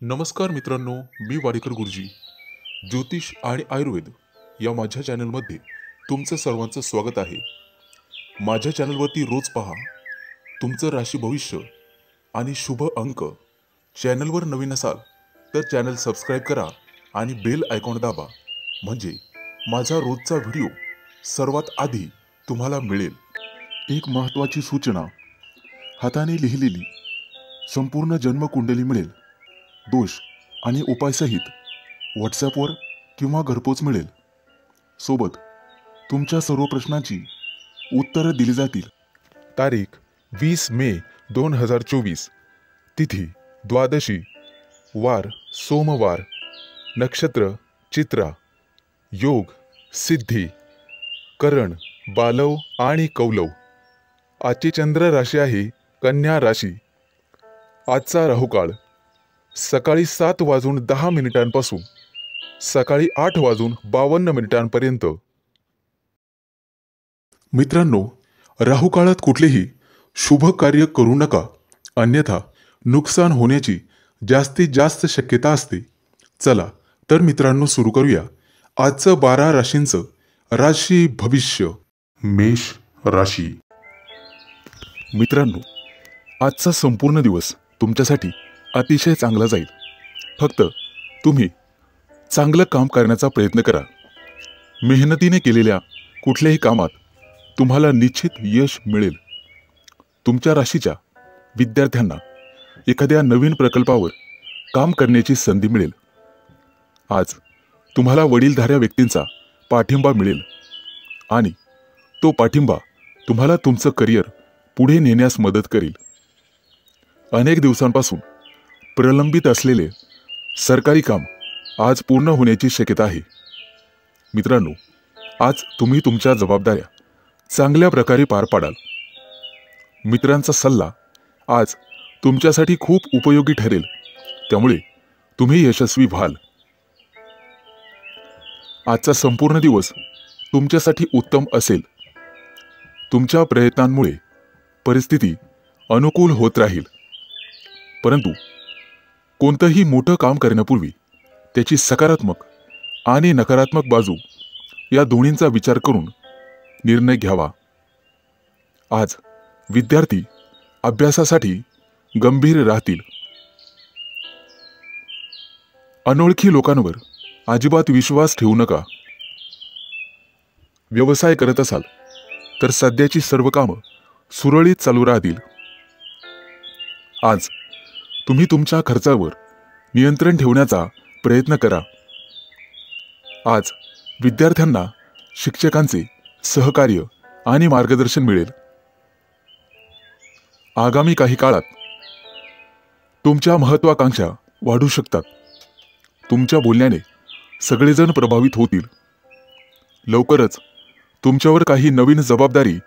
नमस्कार मित्रांनो, मी वाडेकर गुरुजी. ज्योतिष आणि आयुर्वेद या माझ्या चॅनलमध्ये तुमचं सर्वांचं स्वागत आहे. माझ्या चॅनलवरती रोज पहा तुमचं राशी भविष्य आणि शुभ अंक. चॅनलवर नवीन असाल तर चॅनल सबस्क्राईब करा आणि बेल आयकॉन दाबा, म्हणजे माझा रोजचा व्हिडिओ सर्वात आधी तुम्हाला मिळेल. एक महत्त्वाची सूचना: हाताने लिहिलेली संपूर्ण जन्मकुंडली मिळेल. दोष आणि उपायसहित व्हॉट्सॲपवर किंवा घरपोच मिळेल. सोबत तुमच्या सर्व प्रश्नांची उत्तरं दिली जातील. तारीख 20 मे 2024. तिथी द्वादशी, वार सोमवार, नक्षत्र चित्रा, योग सिद्धी, करण बालव आणि कौलव. आजची चंद्र राशी आहे कन्या राशी. आजचा राहुकाळ सकाळी 7:10 सकाळी 8:52 मित्रांनो, राहुकाळात कुठलेही शुभ कार्य करू नका, अन्यथा नुकसान होण्याची जास्तीत जास्त शक्यता असते. चला तर मित्रांनो, सुरू करूया आजचं 12 राशींचं राशी भविष्य. मेष राशी. मित्रांनो, आजचा संपूर्ण दिवस तुमच्यासाठी अतिशय चांगला जाईल. फक्त तुम्ही चांगलं काम करण्याचा प्रयत्न करा. मेहनतीने केलेल्या कुठल्याही कामात तुम्हाला निश्चित यश मिळेल. तुमच्या राशीच्या विद्यार्थ्यांना एखाद्या नवीन प्रकल्पावर काम करण्याची संधी मिळेल. आज तुम्हाला वडीलधाऱ्या व्यक्तींचा पाठिंबा मिळेल आणि तो पाठिंबा तुम्हाला तुमचं करिअर पुढे नेण्यास मदत करेल. अनेक दिवसांपासून प्रलंबित असलेले सरकारी काम आज पूर्ण होण्याची शक्यता आहे. मित्रांनो, आज तुम्ही तुमच्या जबाबदाऱ्या चांगल्या प्रकारे पार पाडाल. मित्रांचा सल्ला आज तुमच्यासाठी खूप उपयोगी ठरेल, त्यामुळे तुम्ही यशस्वी व्हाल. आजचा संपूर्ण दिवस तुमच्यासाठी उत्तम असेल. तुमच्या प्रयत्नांमुळे परिस्थिती अनुकूल होत राहील. परंतु कोणतंही मोठं काम करण्यापूर्वी त्याची सकारात्मक आणि नकारात्मक बाजू या दोन्हींचा विचार करून निर्णय घ्यावा. आज विद्यार्थी अभ्यासासाठी गंभीर राहतील. अनोळखी लोकांवर अजिबात विश्वास ठेवू नका. व्यवसाय करत असाल तर सध्याची सर्व कामं सुरळीत चालू राहतील. आज तुम्ही तुमच्या खर्चावर नियंत्रण ठेवण्याचा प्रयत्न करा. आज विद्यार्थ्यांना शिक्षकांचे सहकार्य आणि मार्गदर्शन मिळेल. आगामी काही काळात तुमच्या महत्त्वाकांक्षा वाढू शकतात. तुमच्या बोलण्याने सगळेजण प्रभावित होतील. लवकरच तुमच्यावर काही नवीन जबाबदारी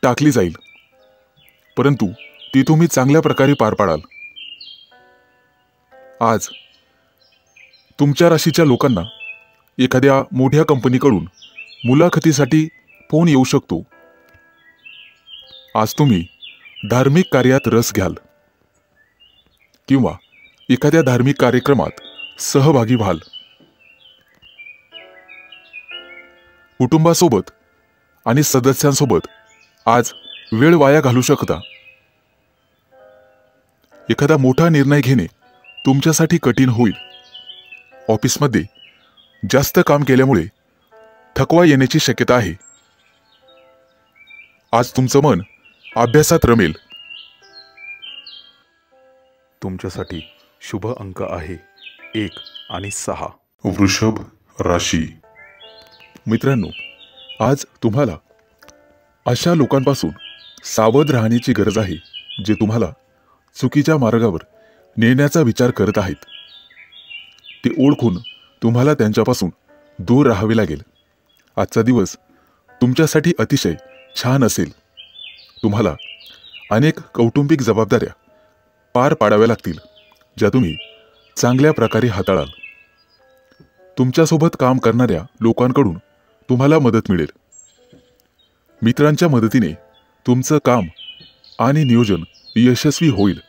टाकली जाईल, परंतु ती तुम्ही चांगल्या प्रकारे पार पाडाल. आज तुमच्या राशीच्या लोकांना एखाद्या मोठ्या कंपनीकडून मुलाखतीसाठी फोन येऊ शकतो. आज तुम्ही धार्मिक कार्यात रस घ्याल किंवा एखाद्या धार्मिक कार्यक्रमात सहभागी व्हाल. कुटुंबासोबत आणि सदस्यांसोबत आज वेळ वाया घालू शकता. एखादा मोठा निर्णय घेणे तुमच्यासाठी कठीण होईल. ऑफिसमध्ये जास्त काम केल्यामुळे थकवा येण्याची शक्यता आहे. आज तुमचं मन अभ्यासात रमेल. तुमच्यासाठी शुभ अंक आहे 1 आणि 6. वृषभ राशी. मित्रांनो, आज तुम्हाला अशा लोकांपासून सावध राहण्याची गरज आहे जे तुम्हाला चुकीच्या मार्गावर नेण्याचा विचार करत आहेत. ते ओळखून तुम्हाला त्यांच्यापासून दूर राहावे लागेल. आजचा दिवस तुमच्यासाठी अतिशय छान असेल. तुम्हाला अनेक कौटुंबिक जबाबदाऱ्या पार पाडाव्या लागतील, ज्या तुम्ही चांगल्या प्रकारे हाताळाल. तुमच्यासोबत काम करणाऱ्या लोकांकडून तुम्हाला मदत मिळेल. मित्रांच्या मदतीने तुमचं काम आणि नियोजन यशस्वी होईल.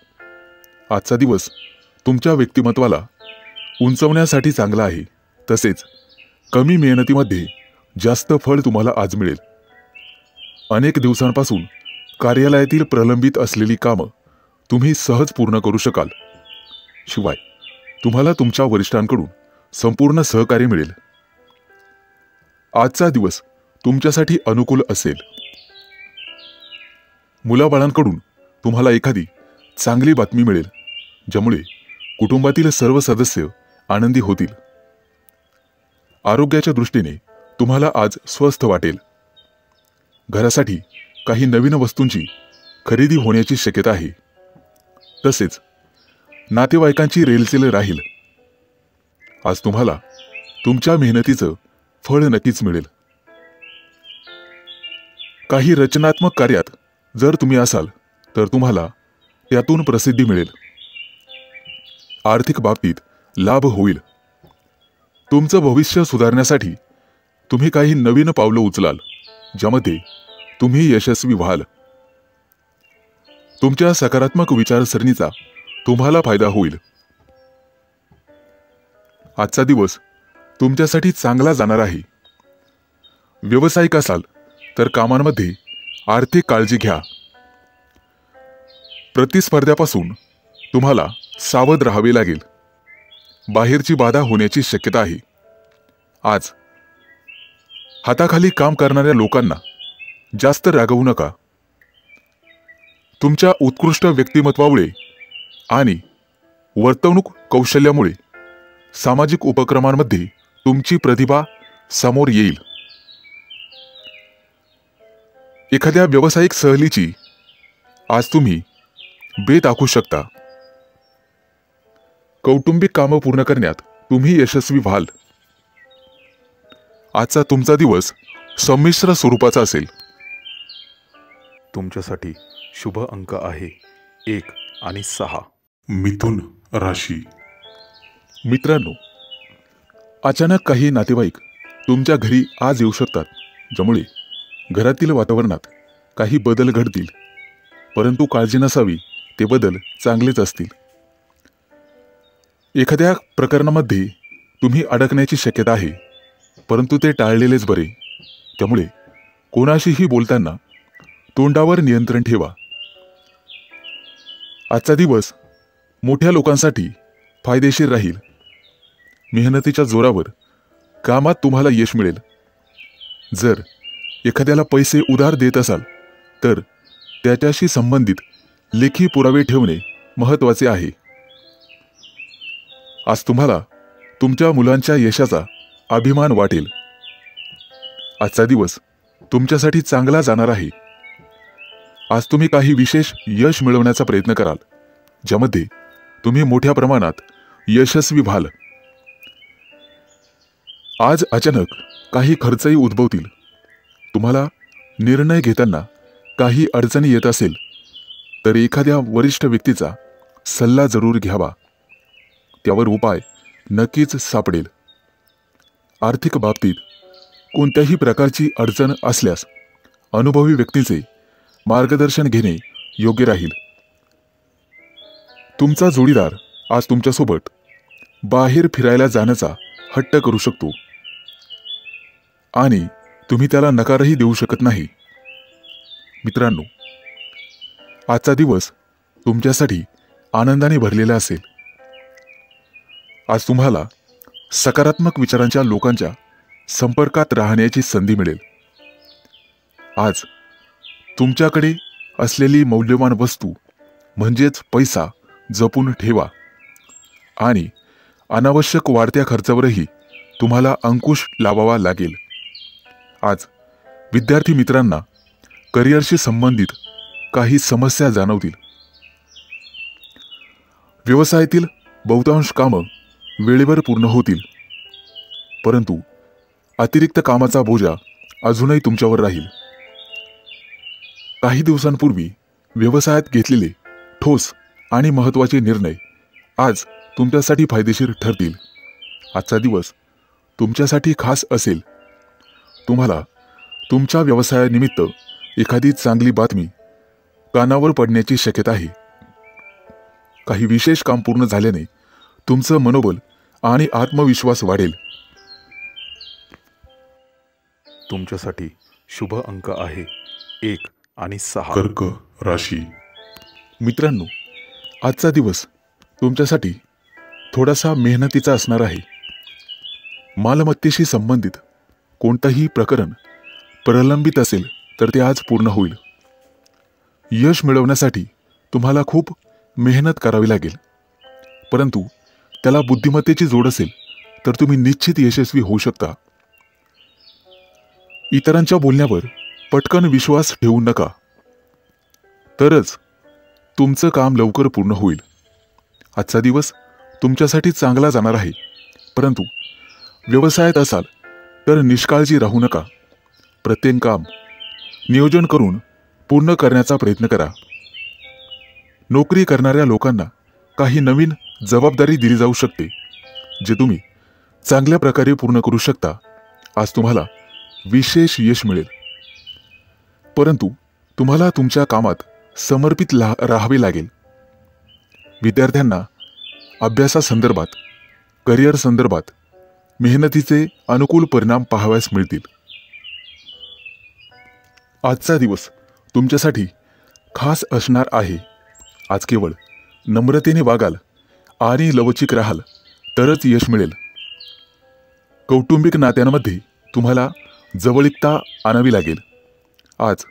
आजचा दिवस तुमच्या व्यक्तिमत्वाला उंचवण्यासाठी चांगला आहे. तसेच कमी मेहनतीमध्ये जास्त फळ तुम्हाला आज मिळेल. अनेक दिवसांपासून कार्यालयातील प्रलंबित असलेली कामं तुम्ही सहज पूर्ण करू शकाल. शिवाय तुम्हाला तुमच्या वरिष्ठांकडून संपूर्ण सहकार्य मिळेल. आजचा दिवस तुमच्यासाठी अनुकूल असेल. मुलाबाळांकडून तुम्हाला एखादी चांगली बातमी मिळेल, ज्यामुळे कुटुंबातील सर्व सदस्य आनंदी होतील. आरोग्याच्या दृष्टीने तुम्हाला आज स्वस्थ वाटेल. घरासाठी काही नवीन वस्तूंची खरेदी होण्याची शक्यता आहे. तसेच नातेवाईकांची रेलचेल राहील. आज तुम्हाला तुमच्या मेहनतीचं फळ नक्कीच मिळेल. काही रचनात्मक कार्यात जर तुम्ही असाल तर तुम्हाला त्यातून प्रसिद्धी मिळेल. आर्थिक बाबतीत लाभ होईल. तुमचं भविष्य सुधारण्यासाठी तुम्ही काही नवीन पावलं उचलाल, ज्यामध्ये तुम्ही यशस्वी व्हाल. तुमच्या सकारात्मक विचारसरणीचा तुम्हाला फायदा होईल. आजचा दिवस तुमच्यासाठी चांगला जाणार आहे. व्यावसायिक असाल तर कामांमध्ये आर्थिक काळजी घ्या. प्रतिस्पर्ध्यापासून तुम्हाला सावध राहावे लागेल. बाहेरची बाधा होण्याची शक्यता आहे. आज हाताखाली काम करणाऱ्या लोकांना जास्त रागवू नका. तुमच्या उत्कृष्ट व्यक्तिमत्वामुळे आणि वर्तवणूक कौशल्यामुळे सामाजिक उपक्रमांमध्ये तुमची प्रतिभा समोर येईल. एखाद्या व्यावसायिक सहलीची आज तुम्ही बेत आखू शकता. कौटुंबिक कामं पूर्ण करण्यात तुम्ही यशस्वी व्हाल. आजचा तुमचा दिवस संमिश्र स्वरूपाचा असेल. तुमच्यासाठी शुभ अंक आहे 1 आणि 6. मिथुन राशी. मित्रांनो, अचानक काही नातेवाईक तुमच्या घरी आज येऊ शकतात, ज्यामुळे घरातील वातावरणात काही बदल घडतील. परंतु काळजी नसावी, ते बदल चांगलेच असतील. एखाद्या प्रकरणामध्ये तुम्ही अडकण्याची शक्यता आहे, परंतु ते टाळलेलेच बरे. त्यामुळे कोणाशीही बोलताना तोंडावर नियंत्रण ठेवा. आजचा दिवस मोठ्या लोकांसाठी फायदेशीर राहील. मेहनतीच्या जोरावर कामात तुम्हाला यश मिळेल. जर एखाद्याला पैसे उधार देत असाल तर त्याच्याशी संबंधित लेखी पुरावे ठेवणे महत्त्वाचे आहे. आज तुम्हाला तुमच्या मुलांच्या यशाचा अभिमान वाटेल. आजचा दिवस तुमच्यासाठी चांगला जाणार आहे. आज तुम्ही काही विशेष यश मिळवण्याचा प्रयत्न कराल, ज्यामध्ये तुम्ही मोठ्या प्रमाणात यशस्वी व्हाल. आज अचानक काही खर्चही उद्भवतील. तुम्हाला निर्णय घेताना काही अडचणी येत असेल तर एखाद्या वरिष्ठ व्यक्तीचा सल्ला जरूर घ्यावा. त्यावर उपाय नक्कीच सापडेल. आर्थिक बाबतीत कोणत्याही प्रकारची अडचण असल्यास अनुभवी व्यक्तीचे मार्गदर्शन घेणे योग्य राहील. तुमचा जोडीदार आज तुमच्यासोबत बाहेर फिरायला जाण्याचा हट्ट करू शकतो आणि तुम्ही त्याला नकारही देऊ शकत नाही. मित्रांनो, आजचा दिवस तुमच्यासाठी आनंदाने भरलेला असेल. आज तुम्हाला सकारात्मक विचारांच्या लोकांच्या संपर्कात राहण्याची संधी मिळेल. आज तुमच्याकडे असलेली मौल्यवान वस्तू म्हणजेच पैसा जपून ठेवा आणि अनावश्यक वाढत्या खर्चावरही तुम्हाला अंकुश लावावा लागेल. आज विद्यार्थी मित्रांना करिअरशी संबंधित काही समस्या जाणवतील. व्यवसायातील बहुतांश कामं वेळेवर पूर्ण होतील, परंतु अतिरिक्त कामाचा बोजा अजूनही तुमच्यावर राहील. काही दिवसांपूर्वी व्यवसायात घेतलेले ठोस आणि महत्त्वाचे निर्णय आज तुमच्यासाठी फायदेशीर ठरतील. आजचा दिवस तुमच्यासाठी खास असेल. तुम्हाला तुमच्या व्यवसायानिमित्त एखादी चांगली बातमी कानावर पडण्याची शक्यता आहे. काही विशेष काम पूर्ण झाल्याने तुमचं मनोबल आणि आत्मविश्वास वाढेल. तुमच्यासाठी शुभ अंक आहे 1 आणि 6. कर्क राशी. मित्रांनो, आजचा दिवस तुमच्यासाठी थोडासा मेहनतीचा असणार आहे. मालमत्तेशी संबंधित कोणतंही प्रकरण प्रलंबित असेल तर ते आज पूर्ण होईल. यश मिळवण्यासाठी तुम्हाला खूप मेहनत करावी लागेल, परंतु त्याला बुद्धिमत्तेची जोड असेल तर तुम्ही निश्चित यशस्वी होऊ शकता. इतरांच्या बोलण्यावर पटकन विश्वास ठेवू नका, तरच तुमचं काम लवकर पूर्ण होईल. आजचा दिवस तुमच्यासाठी चांगला जाणार आहे, परंतु व्यवसायात असाल तर निष्काळजी राहू नका. प्रत्येक काम नियोजन करून पूर्ण करण्याचा प्रयत्न करा. नोकरी करणाऱ्या लोकांना काही नवीन जबाबदारी दिली जाऊ शकते, जे तुम्ही चांगल्या प्रकारे पूर्ण करू शकता. आज तुम्हाला विशेष यश मिळेल, परंतु तुम्हाला तुमच्या कामात समर्पित राहावे लागेल. विद्यार्थ्यांना अभ्यासासंदर्भात, करिअर संदर्भात मेहनतीचे अनुकूल परिणाम पाहावयास मिळतील. आजचा दिवस तुमच्यासाठी खास असणार आहे. आज केवळ नम्रतेने वागाल आणि लवचिक राहाल तरच यश मिळेल. कौटुंबिक नात्यांमध्ये तुम्हाला जवळीकता आणावी लागेल. आज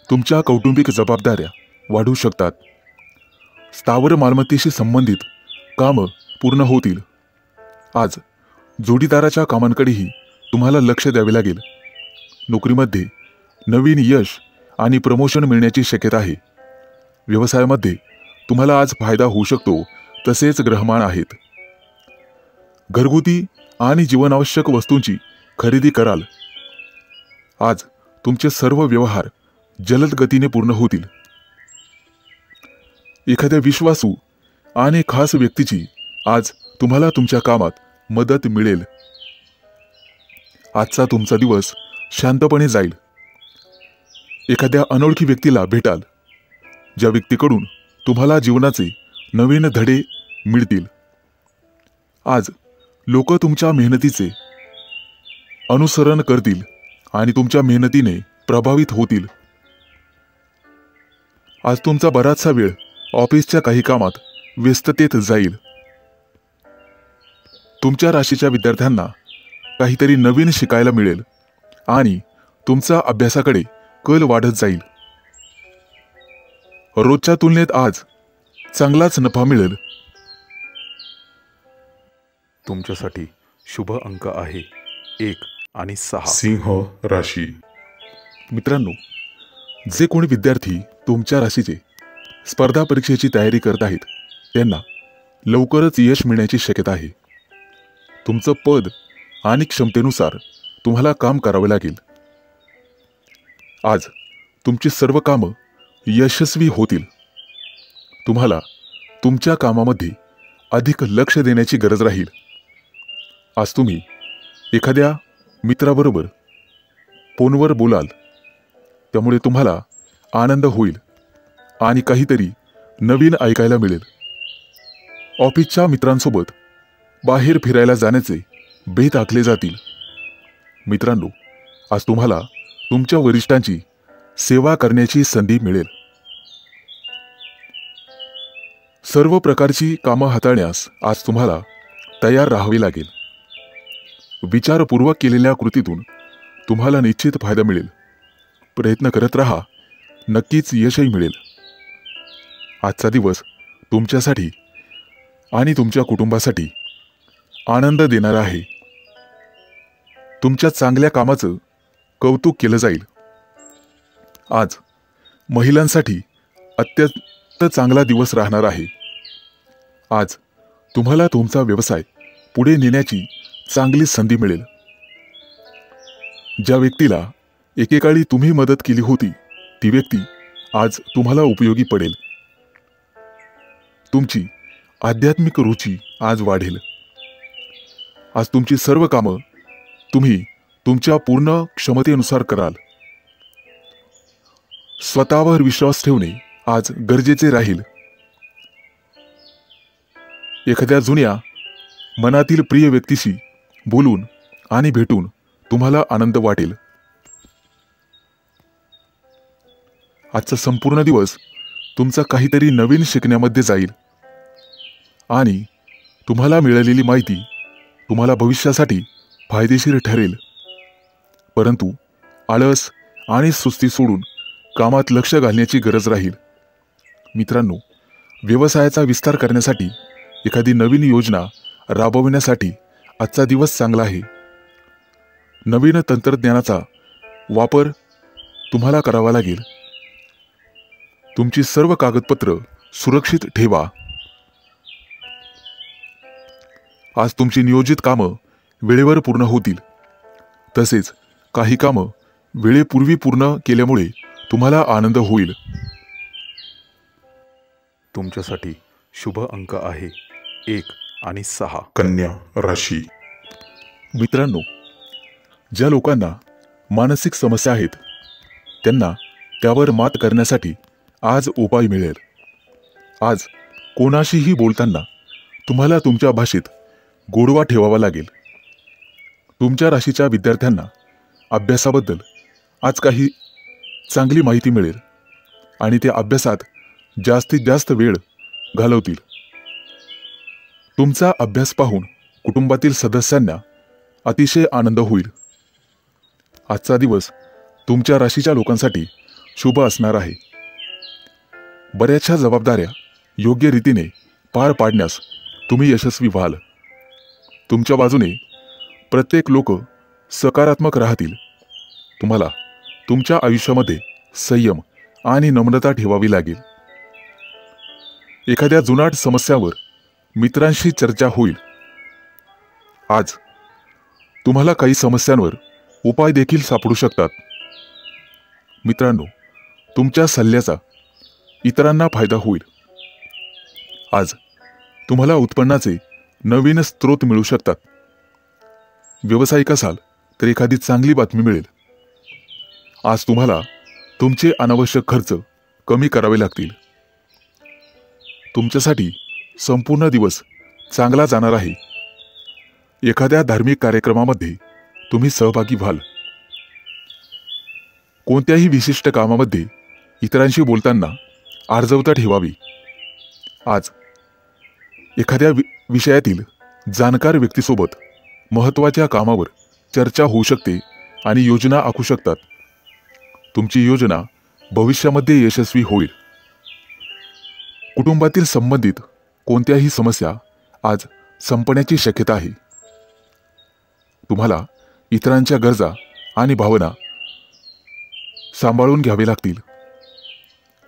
तुमच्या कौटुंबिक जबाबदाऱ्या वाढू शकतात. स्थावर मालमत्तेशी संबंधित कामं पूर्ण होतील. आज जोडीदाराच्या कामांकडेही तुम्हाला लक्ष द्यावे लागेल. नोकरीमध्ये नवीन यश आणि प्रमोशन मिळण्याची शक्यता आहे. व्यवसायामध्ये तुम्हाला आज फायदा होऊ शकतो. तसेच ग्रहमान आहेत. घरगुती आणि जीवनावश्यक वस्तूंची खरेदी कराल. आज तुमचे सर्व व्यवहार जलद गतीने पूर्ण होतील. एखाद्या विश्वासू आणि खास व्यक्तीची आज तुम्हाला तुमच्या कामात मदत मिळेल. आजचा तुमचा दिवस शांतपणे जाईल. एखाद्या अनोळखी व्यक्तीला भेटाल, ज्या व्यक्तीकडून तुम्हाला जीवनाचे नवीन धडे मिळतील. आज लोक तुमच्या मेहनतीचे अनुसरण करतील आणि तुमच्या मेहनतीने प्रभावित होतील. आज तुमचा बराचसा वेळ ऑफिसच्या काही कामात व्यस्ततेत जाईल. तुमच्या राशीच्या विद्यार्थ्यांना काहीतरी नवीन शिकायला मिळेल आणि तुमचा अभ्यासाकडे कल वाढत जाईल. रोजच्या तुलनेत आज चांगलाच नफा मिळेल. तुमच्यासाठी शुभ अंक आहे 1 आणि 6. सिंह राशी. मित्रांनो, जे कोणी विद्यार्थी तुमच्या राशीचे स्पर्धा परीक्षेची तयारी करत आहेत त्यांना लवकरच यश मिळण्याची शक्यता आहे. तुमचं पद आणि क्षमतेनुसार तुम्हाला काम करावे लागेल. आज तुमची सर्व कामं यशस्वी होतील. तुम्हाला तुमच्या कामामध्ये अधिक लक्ष देण्याची गरज राहील. आज तुम्ही एखाद्या मित्राबरोबर फोनवर बोलाल, त्यामुळे तुम्हाला आनंद होईल आणि काहीतरी नवीन ऐकायला मिळेल. ऑफिसच्या मित्रांसोबत बाहेर फिरायला जाण्याचे बेत आखले जातील. मित्रांनो, आज तुम्हाला तुमच्या वरिष्ठांची सेवा करण्याची संधी मिळेल. सर्व प्रकारची कामं हाताळण्यास आज तुम्हाला तयार राहावे लागेल. विचारपूर्वक केलेल्या कृतीतून तुम्हाला निश्चित फायदा मिळेल. प्रयत्न करत राहा, नक्कीच यशही मिळेल. आजचा दिवस तुमच्यासाठी आणि तुमच्या कुटुंबासाठी आनंद देणारा आहे. तुमच्या चांगल्या कामाचं कौतुक केलं जाईल. आज महिलांसाठी अत्यंत चांगला दिवस राहणार आहे. आज तुम्हाला तुमचा व्यवसाय पुढे नेण्याची चांगली संधी मिळेल. ज्या व्यक्तीला एकेकाळी तुम्ही मदत केली होती ती व्यक्ती आज तुम्हाला उपयोगी पडेल. तुमची आध्यात्मिक रुची आज वाढेल. आज तुमची सर्व कामं तुम्ही तुमच्या पूर्ण क्षमतेनुसार कराल. स्वतःवर विश्वास ठेवणे आज गरजेचे राहील. एखाद्या जुन्या मनातील प्रिय व्यक्तीशी बोलून आणि भेटून तुम्हाला आनंद वाटेल. आजचा संपूर्ण दिवस तुमचा काहीतरी नवीन शिकण्यामध्ये जाईल आणि तुम्हाला मिळालेली माहिती तुम्हाला भविष्यासाठी फायदेशीर ठरेल. परंतु आळस आणि सुस्ती सोडून कामात लक्ष घालण्याची गरज राहील. मित्रांनो, व्यवसायाचा विस्तार करण्यासाठी एखादी नवीन योजना राबविण्यासाठी आजचा दिवस चांगला आहे. नवीन तंत्रज्ञानाचा वापर तुम्हाला करावा लागेल. तुमची सर्व कागदपत्र सुरक्षित ठेवा. आज तुमची नियोजित कामं वेळेवर पूर्ण होतील. तसेच काही कामं वेळेपूर्वी पूर्ण केल्यामुळे तुम्हाला आनंद होईल. तुमच्यासाठी शुभ अंक आहे 1 आणि 6. कन्या राशी. मित्रांनो, ज्या लोकांना मानसिक समस्या आहेत त्यांना त्यावर मात करण्यासाठी आज उपाय मिळेल. आज कोणाशीही बोलताना तुम्हाला तुमच्या भाषेत गोडवा ठेवावा लागेल. तुमच्या राशीच्या विद्यार्थ्यांना अभ्यासाबद्दल आज काही चांगली माहिती मिळेल आणि ते अभ्यासात जास्तीत जास्त वेळ घालवतील. तुमचा अभ्यास पाहून कुटुंबातील सदस्यांना अतिशय आनंद होईल. आजचा दिवस तुमच्या राशीच्या लोकांसाठी शुभ असणार आहे. बऱ्याचशा जबाबदाऱ्या योग्य रीतीने पार पाडण्यास तुम्ही यशस्वी व्हाल. तुमच्या बाजूने प्रत्येक लोक सकारात्मक राहतील. तुम्हाला तुमच्या आयुष्यामध्ये संयम आणि नम्रता ठेवावी लागेल. एखाद्या जुनाट समस्यावर मित्रांशी चर्चा होईल. आज तुम्हाला काही समस्यांवर उपाय देखील सापडू शकतात. मित्रांनो, तुमच्या सल्ल्याचा इतरांना फायदा होईल. आज तुम्हाला उत्पन्नाचे नवीन स्रोत मिळू शकतात. व्यावसायिक असाल तर एखादी चांगली बातमी मिळेल. आज तुम्हाला तुमचे अनावश्यक खर्च कमी करावे लागतील. तुमच्यासाठी संपूर्ण दिवस चांगला जाणार आहे. एखाद्या धार्मिक कार्यक्रमामध्ये तुम्ही सहभागी व्हाल. कोणत्याही विशिष्ट कामामध्ये इतरांशी बोलताना आर्जवता ठेवावी. आज एखाद्या विषयातील जाणकार व्यक्तीसोबत महत्त्वाच्या कामावर चर्चा होऊ शकते आणि योजना आखू शकतात. तुमची योजना भविष्यामध्ये यशस्वी होईल. कुटुंबातील संबंधित कोणत्याही समस्या आज संपण्याची शक्यता आहे. तुम्हाला इतरांच्या गरजा आणि भावना सांभाळून घ्यावे लागतील.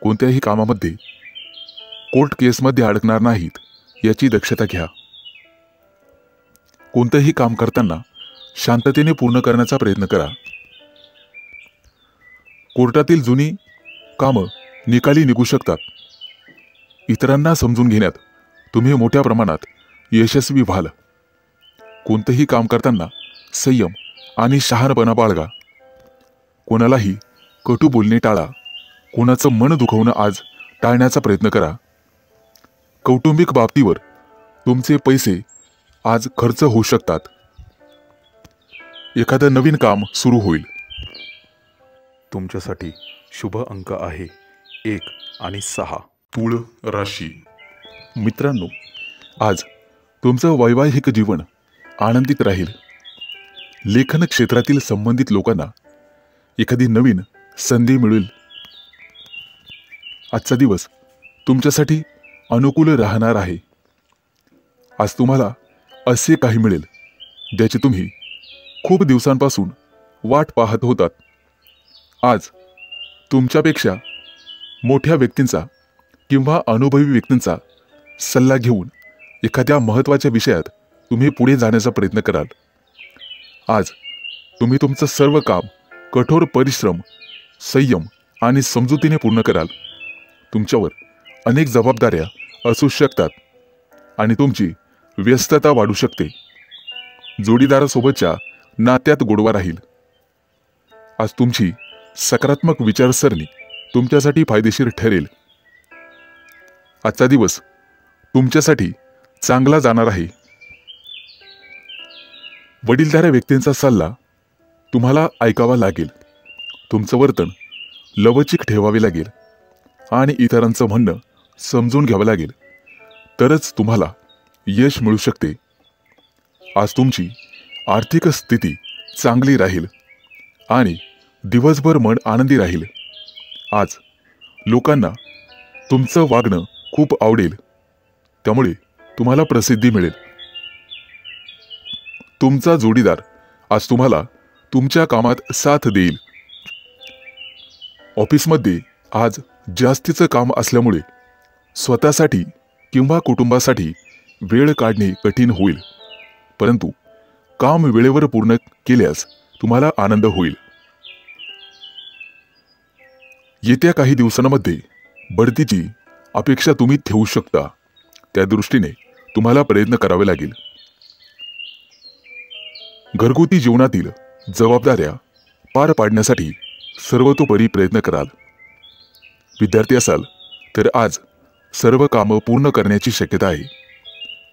कोणत्याही कामामध्ये कोर्ट केसमध्ये अडकणार नाहीत याची दक्षता घ्या. कोणतेही काम करताना शांततेने पूर्ण करण्याचा प्रयत्न करा. कोर्टातील जुनी कामं निकाली निघू शकतात. इतरांना समजून घेण्यात तुम्ही मोठ्या प्रमाणात यशस्वी व्हाल. कोणतेही काम करताना संयम आणि शहाणपणा बाळगा. कोणालाही कटू बोलणे टाळा. कोणाचं मन दुखवणं आज टाळण्याचा प्रयत्न करा. कौटुंबिक बाबतीवर तुमचे पैसे आज खर्च होऊ शकतात. एखादं नवीन काम सुरू होईल. तुमच्यासाठी शुभ अंक आहे 1 आणि 6. तुळ राशी. मित्रांनो, आज तुमचं वैवाहिक जीवन आनंदित राहील. लेखन क्षेत्रातील संबंधित लोकांना एखादी नवीन संधी मिळेल. आजचा दिवस तुमच्यासाठी अनुकूल राहणार आहे. आज तुम्हाला असे काही मिळेल ज्याची तुम्ही खूप दिवसांपासून वाट पाहत होतात. आज तुमच्यापेक्षा मोठ्या व्यक्तींचा किंवा अनुभवी व्यक्तींचा सल्ला घेऊन एखाद्या महत्त्वाच्या विषयात तुम्ही पुढे जाण्याचा प्रयत्न कराल. आज तुम्ही तुमचं सर्व काम कठोर परिश्रम, संयम आणि समजुतीने पूर्ण कराल. तुमच्यावर अनेक जबाबदाऱ्या असू शकतात आणि तुमची व्यस्तता वाढू शकते. जोडीदारासोबतच्या नात्यात गोडवा राहील. आज तुमची सकारात्मक विचारसरणी तुमच्यासाठी फायदेशीर ठरेल. आजचा दिवस तुमच्यासाठी चांगला जाणार आहे. वडीलधाऱ्या व्यक्तींचा सल्ला तुम्हाला ऐकावा लागेल. तुमचं वर्तन लवचिक ठेवावे लागेल आणि इतरांचं म्हणणं समजून घ्यावं लागेल, तरच तुम्हाला यश मिळू शकते. आज तुमची आर्थिक स्थिती चांगली राहील आणि दिवसभर मन आनंदी राहील. आज लोकांना तुमचं वागणं खूप आवडेल, त्यामुळे तुम्हाला प्रसिद्धी मिळेल. तुमचा जोडीदार आज तुम्हाला तुमच्या कामात साथ देईल. ऑफिसमध्ये आज जास्तीचं काम असल्यामुळे स्वतःसाठी किंवा कुटुंबासाठी वेळ काढणे कठीण होईल, परंतु काम वेळेवर पूर्ण केल्यास तुम्हाला आनंद होईल. येत्या काही दिवसांमध्ये बढतीची अपेक्षा तुम्ही ठेवू शकता, त्या दृष्टीने तुम्हाला प्रयत्न करावे लागेल. घरगुती जीवनातील जबाबदाऱ्या पार पाडण्यासाठी सर्वतोपरी प्रयत्न कराल. विद्यार्थी असाल तर आज सर्व कामं पूर्ण करण्याची शक्यता आहे.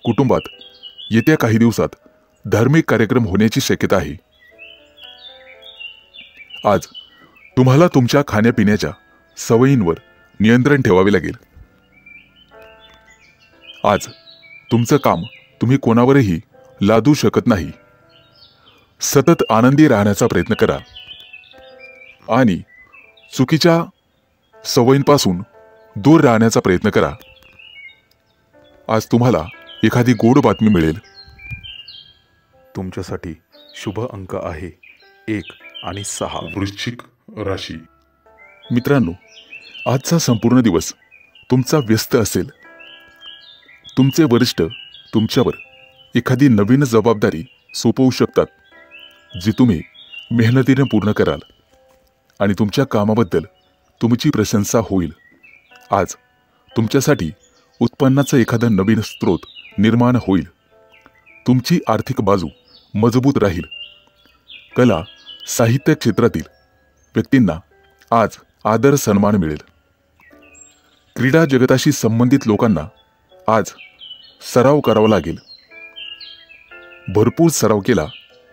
कुटुंबात येत्या काही दिवसात धार्मिक कार्यक्रम होण्याची शक्यता आहे. आज तुम्हाला तुमच्या खाण्यापिण्याच्या सवयींवर नियंत्रण ठेवावे लागेल. आज तुमचं काम तुम्ही कोणावरही लादू शकत नाही. सतत आनंदी राहण्याचा प्रयत्न करा आणि चुकीच्या सवयींपासून दूर राहण्याचा प्रयत्न करा. आज तुम्हाला एखादी गोड बातमी मिळेल. तुमच्यासाठी शुभ अंक आहे 1 आणि 6. वृश्चिक राशी. मित्रांनो, आजचा संपूर्ण दिवस तुमचा व्यस्त असेल. तुमचे वरिष्ठ तुमच्यावर एखादी नवीन जबाबदारी सोपवू शकतात, जी तुम्ही मेहनतीने पूर्ण कराल आणि तुमच्या कामाबद्दल तुमची प्रशंसा होईल. आज तुमच्यासाठी उत्पन्नाचा एखादा नवीन स्रोत निर्माण होईल. तुमची आर्थिक बाजू मजबूत राहील. कला साहित्य क्षेत्रातील व्यक्तींना आज आदर सन्मान मिळेल. क्रीडा जगताशी संबंधित लोकांना आज सराव करावा लागेल. भरपूर सराव केला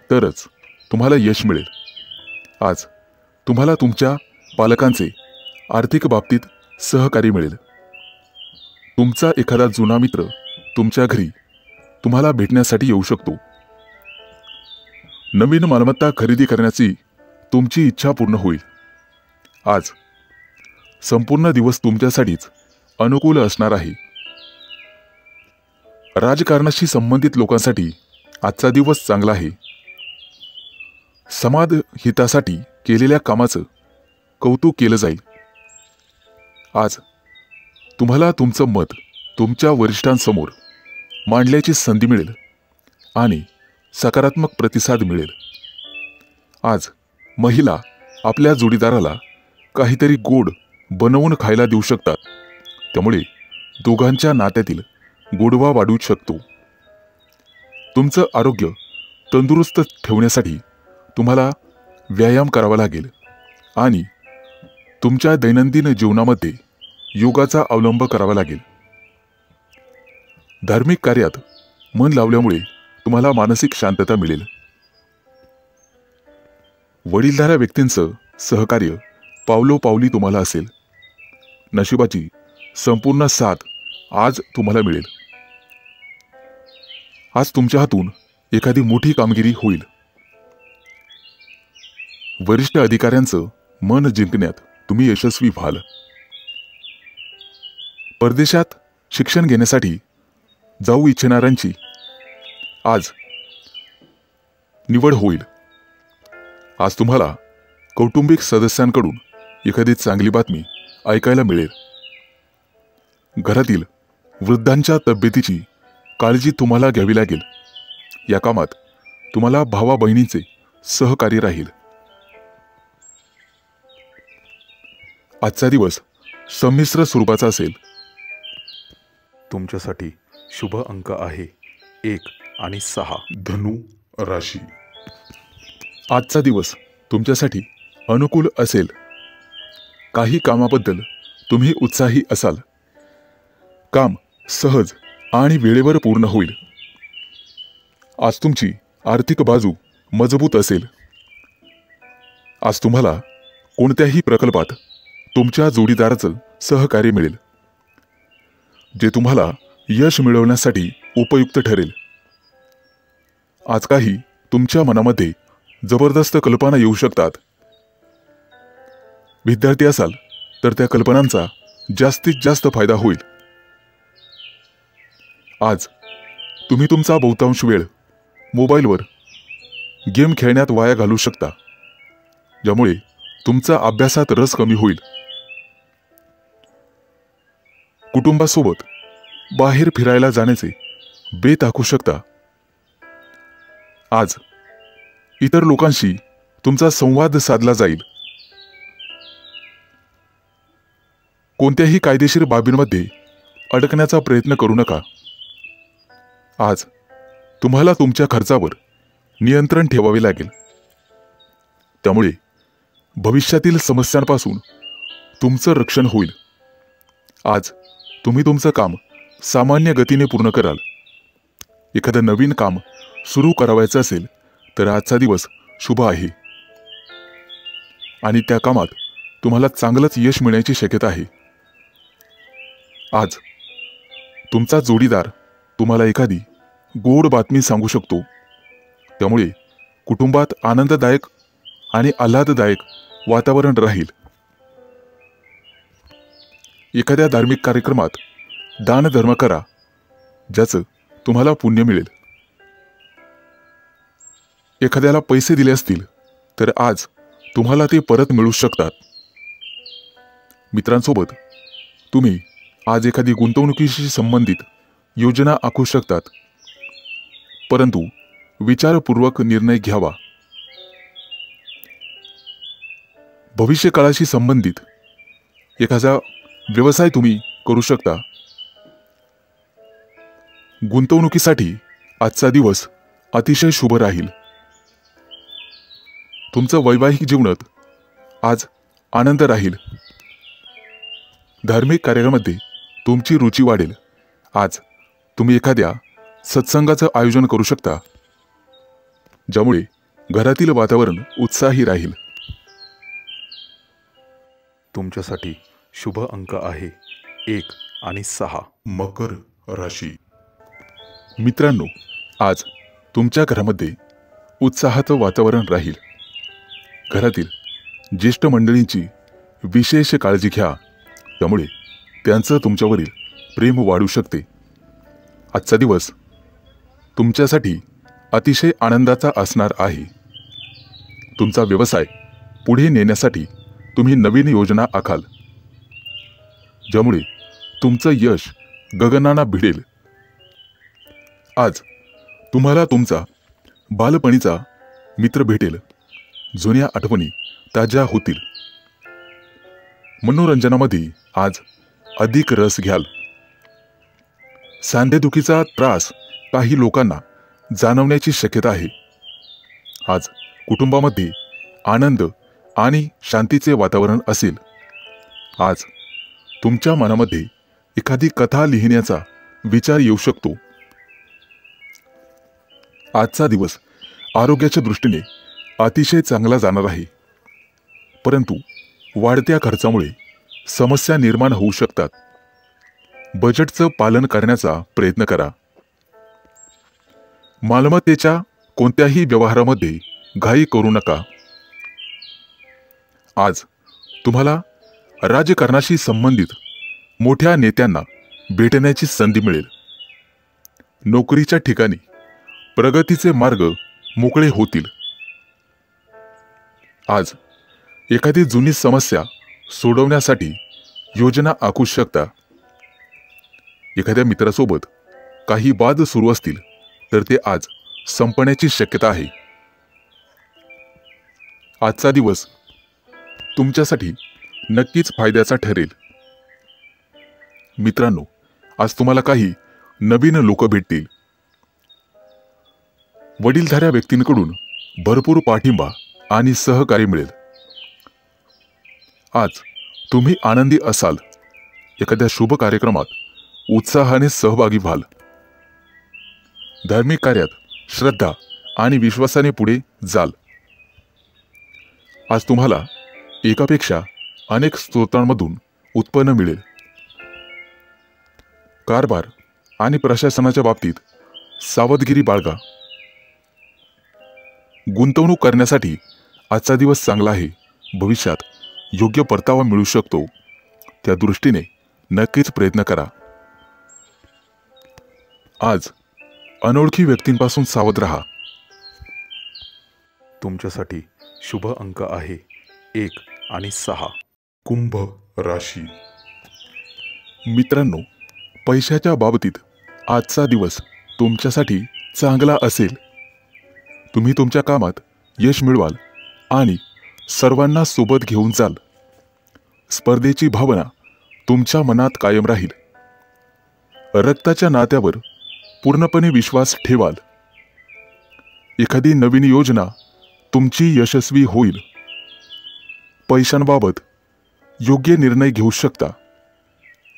तरच तुम्हाला यश मिळेल. आज तुम्हाला तुमच्या पालकांचे आर्थिक बाबतीत सहकार्य मिळेल. तुमचा एखादा जुना मित्र तुमच्या घरी तुम्हाला भेटण्यासाठी येऊ शकतो. नवीन मालमत्ता खरेदी करण्याची तुमची इच्छा पूर्ण होईल. आज संपूर्ण दिवस तुमच्यासाठीच अनुकूल असणार आहे. राजकारणाशी संबंधित लोकांसाठी आजचा दिवस चांगला आहे. समाज हितासाठी केलेल्या कामाचं कौतुक केलं जाईल. आज तुम्हाला तुमचं मत तुमच्या वरिष्ठांसमोर मांडण्याची संधी मिळेल आणि सकारात्मक प्रतिसाद मिळेल. आज महिला आपल्या जोडीदाराला काहीतरी गोड बनवून खायला देऊ शकतात, त्यामुळे दोघांच्या नात्यातील गोडवा वाढू शकतो. तुमचं आरोग्य तंदुरुस्त ठेवण्यासाठी तुम्हाला व्यायाम करावा लागेल आणि तुमच्या दैनंदिन जीवनामध्ये योगाचा अवलंब करावा लागेल. धार्मिक कार्यात मन लावल्यामुळे तुम्हाला मानसिक शांतता मिळेल. वडीलधाऱ्या व्यक्तींचं सहकार्य पावलोपावली तुम्हाला असेल. नशिबाची संपूर्ण साथ आज तुम्हाला मिळेल. आज तुमच्या हातून एखादी मोठी कामगिरी होईल. वरिष्ठ अधिकाऱ्यांचं मन जिंकण्यात तुम्ही यशस्वी व्हाल. परदेशात शिक्षण घेण्यासाठी जाऊ इच्छिणाऱ्यांची आज निवड होईल. आज तुम्हाला कौटुंबिक सदस्यांकडून एखादी चांगली बातमी ऐकायला मिळेल. घरातील वृद्धांच्या तब्येतीची काळजी तुम्हाला घ्यावी लागेल. या कामात तुम्हाला भावा बहिणींचे सहकार्य राहील. आजचा दिवस संमिश्र स्वरूपाचा असेल. तुमच्यासाठी शुभ अंक आहे 1 आणि 6. धनु राशी. आजचा दिवस तुमच्यासाठी अनुकूल असेल. काही कामाबद्दल तुम्ही उत्साही असाल. काम सहज आणि वेळेवर पूर्ण होईल. आज तुमची आर्थिक बाजू मजबूत असेल. आज तुम्हाला कोणत्याही प्रकल्पात तुमच्या जोडीदाराचं सहकार्य मिळेल, जे तुम्हाला यश मिळवण्यासाठी उपयुक्त ठरेल. आज काही तुमच्या मनामध्ये जबरदस्त कल्पना येऊ शकतात. विद्यार्थी असाल तर त्या कल्पनांचा जास्तीत जास्त फायदा होईल. आज तुम्ही तुमचा बहुतांश वेळ मोबाईलवर गेम खेळण्यात वाया घालवू शकता, ज्यामुळे तुमचा अभ्यासात रस कमी होईल. कुटुंबासोबत बाहेर फिरायला जाण्याचे बेत आखू शकता. आज इतर लोकांशी तुमचा संवाद साधला जाईल. कोणत्याही कायदेशीर बाबींमध्ये अडकण्याचा प्रयत्न करू नका. आज तुम्हाला तुमच्या खर्चावर नियंत्रण ठेवावे लागेल, त्यामुळे भविष्यातील समस्यांपासून तुमचं रक्षण होईल. आज तुम्ही तुमचं काम सामान्य गतीने पूर्ण कराल. एखादं नवीन काम सुरू करावायचं असेल तर आजचा दिवस शुभ आहे आणि त्या कामात तुम्हाला चांगलंच यश मिळण्याची शक्यता आहे. आज तुमचा जोडीदार तुम्हाला एखादी गोड बातमी सांगू शकतो, त्यामुळे कुटुंबात आनंददायक आणि आल्हाददायक वातावरण राहील. एखाद्या धार्मिक कार्यक्रमात दानधर्म करा, ज्याचं तुम्हाला पुण्य मिळेल. एखाद्याला पैसे दिले असतील तर आज तुम्हाला ते परत मिळू शकतात. मित्रांसोबत तुम्ही आज एखादी गुंतवणुकीशी संबंधित योजना आखू शकतात, परंतु विचारपूर्वक निर्णय घ्यावा. भविष्यकाळाशी संबंधित एखादा व्यवसाय तुम्ही करू शकता. गुंतवणुकीसाठी आजचा दिवस अतिशय शुभ राहील. तुमचं वैवाहिक जीवनात आज आनंद राहील. धार्मिक कार्यामध्ये तुमची रुची वाढेल. आज तुम्ही एखाद्या सत्संगाचं आयोजन करू शकता, ज्यामुळे घरातील वातावरण उत्साही राहील. तुमच्यासाठी शुभ अंक आहे 1 आणि 6. मकर राशी. मित्रांनो, आज तुमच्या घरामध्ये उत्साहाचं वातावरण राहील. घरातील ज्येष्ठ मंडळींची विशेष काळजी घ्या, त्यामुळे त्यांचं तुमच्यावरील प्रेम वाढू शकते. आजचा दिवस तुमच्यासाठी अतिशय आनंदाचा असणार आहे. तुमचा व्यवसाय पुढे नेण्यासाठी तुम्ही नवीन योजना आखाल, ज्यामुळे तुमचं यश गगनाला भिडेल. आज तुम्हाला तुमचा बालपणीचा मित्र भेटेल. जुन्या आठवणी ताज्या होतील. मनोरंजनामध्ये आज अधिक रस घ्याल. सांधेदुखीचा त्रास काही लोकांना जाणवण्याची शक्यता आहे. आज कुटुंबामध्ये आनंद आणि शांतीचे वातावरण असेल. आज तुमच्या मनामध्ये एखादी कथा लिहिण्याचा विचार येऊ शकतो. आजचा दिवस आरोग्याच्या दृष्टीने अतिशय चांगला जाणार आहे, परंतु वाढत्या खर्चामुळे समस्या निर्माण होऊ शकतात. बजेटचं पालन करण्याचा प्रयत्न करा. मालमत्तेच्या कोणत्याही व्यवहारामध्ये घाई करू नका. आज तुम्हाला राजकारणाशी संबंधित मोठ्या नेत्यांना भेटण्याची संधी मिळेल. नोकरीच्या ठिकाणी प्रगतीचे मार्ग मोकळे होतील. आज एखादी जुनी समस्या सोडवण्यासाठी योजना आखू शकता. एखाद्या मित्रासोबत काही वाद सुरू असतील तर ते आज संपण्याची शक्यता आहे. आजचा दिवस तुमच्यासाठी नक्कीच फायद्याचा ठरेल. मित्रांनो, आज तुम्हाला काही नवीन लोक भेटतील. वडीलधाऱ्या व्यक्तींकडून भरपूर पाठिंबा आणि सहकार्य मिळेल. आज तुम्ही आनंदी असाल. एखाद्या शुभ कार्यक्रमात उत्साहाने सहभागी व्हाल. धार्मिक कार्यात श्रद्धा आणि विश्वासाने पुढे जाल. आज तुम्हाला एकापेक्षा अनेक स्रोतांमधून उत्पन्न मिळेल. कारभार आणि प्रशासनाच्या बाबतीत सावधगिरी बाळगा. गुंतवणूक करण्यासाठी आजचा दिवस चांगला आहे. भविष्यात योग्य परतावा मिळू शकतो, त्या दृष्टीने नक्कीच प्रयत्न करा. आज अनोळखी व्यक्तींपासून सावध राहा. तुमच्यासाठी शुभ अंक आहे 1 आणि 6. कुंभ राशी. मित्रांनो, पैशाच्या बाबतीत आजचा दिवस तुमच्यासाठी चांगला असेल. तुम्ही तुमच्या कामात यश मिळवाल आणि सर्वांना सोबत घेऊन जाल. स्पर्धेची भावना तुमच्या मनात कायम राहील. रक्ताच्या नात्यावर पूर्णपणे विश्वास ठेवाल. एखादी नवीन योजना तुमची यशस्वी होईल. पैशांबाबत योग्य निर्णय घेऊ शकता.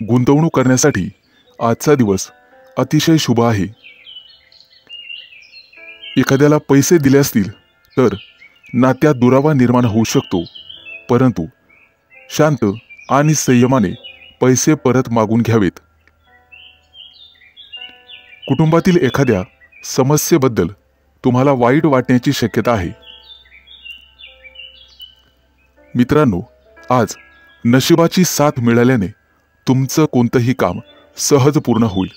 गुंतवणूक करण्यासाठी आजचा दिवस अतिशय शुभ आहे. एखाद्याला पैसे दिले असतील तर नात्यात दुरावा निर्माण होऊ शकतो, परंतु शांत आणि संयमाने पैसे परत मागून घ्यावेत. कुटुंबातील एखाद्या समस्येबद्दल तुम्हाला वाईट वाटण्याची शक्यता आहे. मित्रांनो, आज नशिबाची साथ मिळाल्याने तुमचं कोणतंही काम सहज पूर्ण होईल.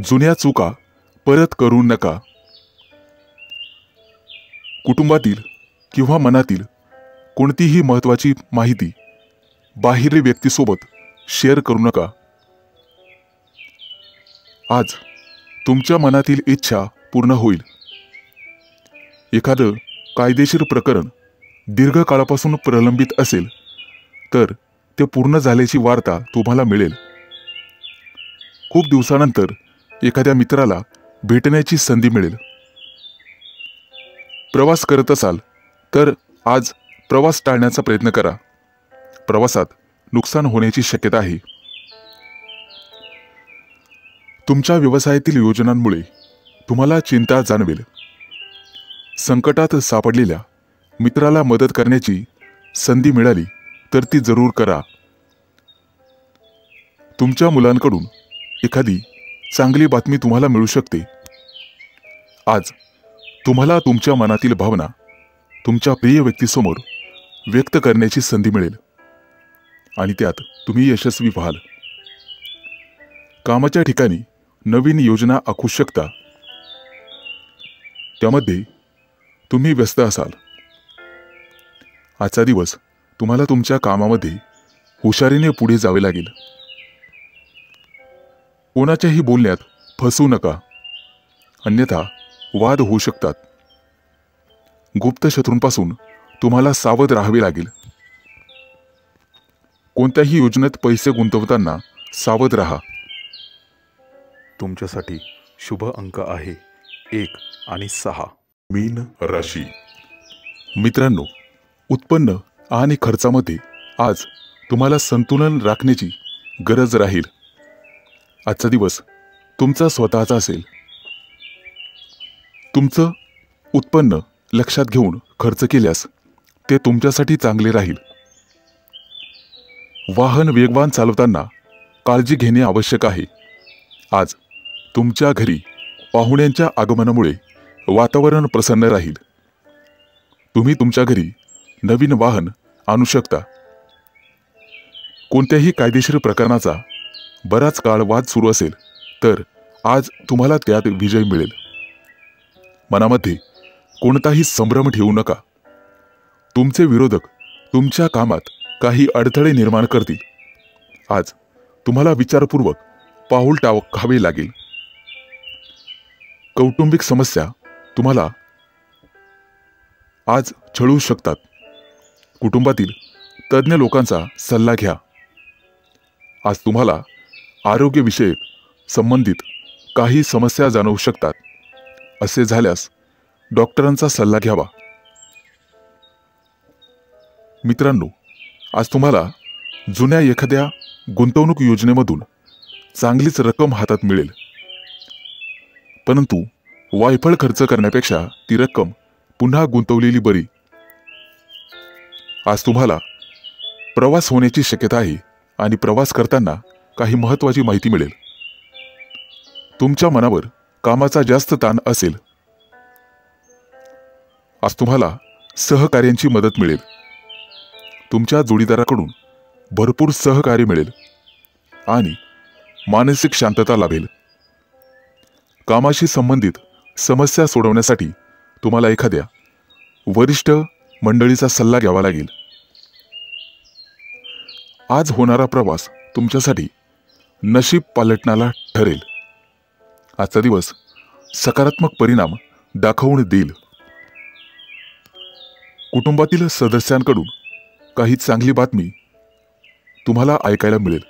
जुन्या चुका परत करू नका. कुटुंबातील किंवा मनातील कोणतीही महत्त्वाची माहिती बाहेरील व्यक्तीसोबत शेअर करू नका. आज तुमच्या मनातील इच्छा पूर्ण होईल. एखादं कायदेशीर प्रकरण दीर्घकाळापासून प्रलंबित असेल तर ते पूर्ण झाल्याची वार्ता तुम्हाला मिळेल. खूप दिवसानंतर एखाद्या मित्राला भेटण्याची संधी मिळेल. प्रवास करत असाल तर आज प्रवास टाळण्याचा प्रयत्न करा. प्रवासात नुकसान होण्याची शक्यता आहे. तुमच्या व्यवसायातील योजनांमुळे तुम्हाला चिंता जाणवेल. संकटात सापडलेल्या मित्राला मदत करण्याची संधी मिळाली तर ती जरूर करा. तुमच्या मुलांकडून एखादी चांगली बातमी तुम्हाला मिळू शकते. आज तुम्हाला तुमच्या मनातील भावना तुमच्या प्रिय व्यक्तीसमोर व्यक्त करण्याची संधी मिळेल आणि त्यात तुम्ही यशस्वी व्हाल. कामाच्या ठिकाणी नवीन योजना आखू शकता. त्यामध्ये तुम्ही व्यस्त असाल. आजचा दिवस तुम्हाला तुमच्या कामामध्ये हुशारीने पुढे जावे लागेल. कोणाच्याही बोलण्यात फसू नका, अन्यथा वाद होऊ शकतात. गुप्त शत्रूंपासून तुम्हाला सावध राहावे लागेल. कोणत्याही योजनेत पैसे गुंतवताना सावध राहा. तुमच्यासाठी शुभ अंक आहे 1 आणि 6. मीन राशी. मित्रांनो, उत्पन्न आणि खर्चामध्ये आज तुम्हाला संतुलन राखण्याची गरज राहील. आजचा दिवस तुमचा स्वतःचा असेल. तुमचं उत्पन्न लक्षात घेऊन खर्च केल्यास ते तुमच्यासाठी चांगले राहील. वाहन वेगवान चालवताना काळजी घेणे आवश्यक आहे. आज तुमच्या घरी पाहुण्यांच्या आगमनामुळे वातावरण प्रसन्न राहील. तुम्ही तुमच्या घरी नवीन वाहन आणू शकता. कोणत्याही कायदेशीर प्रकरणाचा बराच काळ वाद सुरू असेल तर आज तुम्हाला त्यात विजय मिळेल. मनामध्ये कोणताही संभ्रम ठेवू नका. तुमचे विरोधक तुमच्या कामात काही अडथळे निर्माण करतील. आज तुम्हाला विचारपूर्वक पाऊल टाकावे लागेल. कौटुंबिक समस्या तुम्हाला आज छळू शकतात. कुटुंबातील तज्ज्ञ लोकांचा सल्ला घ्या. आज तुम्हाला आरोग्यविषयक संबंधित काही समस्या जाणवू शकतात. असे झाल्यास डॉक्टरांचा सल्ला घ्यावा. मित्रांनो, आज तुम्हाला जुन्या एखाद्या गुंतवणूक योजनेमधून चांगलीच रक्कम हातात मिळेल. परंतु वायफळ खर्च करण्यापेक्षा ती रक्कम पुन्हा गुंतवलेली बरी. आज तुम्हाला प्रवास होण्याची शक्यता आहे आणि प्रवास करताना काही महत्त्वाची माहिती मिळेल. तुमच्या मनावर कामाचा जास्त ताण असेल. आज तुम्हाला सहकार्यांची मदत मिळेल. तुमच्या जोडीदाराकडून भरपूर सहकार्य मिळेल आणि मानसिक शांतता लाभेल. कामाशी संबंधित समस्या सोडवण्यासाठी तुम्हाला एखाद्या वरिष्ठ मंडळीचा सल्ला घ्यावा लागेल. आज होणारा प्रवास तुमच्यासाठी नशीब पालटणारा ठरेल. आजचा दिवस सकारात्मक परिणाम दाखवून देईल. कुटुंबातील सदस्यांकडून काही चांगली बातमी तुम्हाला ऐकायला मिळेल.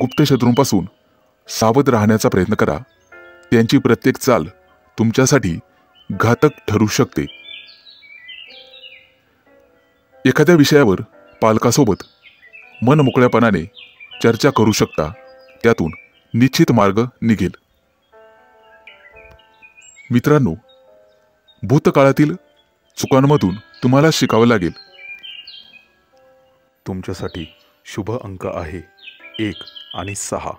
गुप्त शत्रूंपासून सावध राहण्याचा प्रयत्न करा. त्यांची प्रत्येक चाल तुमच्यासाठी घातक ठरू शकते. एखाद्या विषयावर पालकासोबत मनमोकळ्यापणाने चर्चा करू शकता. त्यातून निश्चित मार्ग निघेल. मित्रांनो, भूतकाळातील चुकांमधून तुम्हाला शिकावं लागेल. तुमच्यासाठी शुभ अंक आहे 1 आणि 6.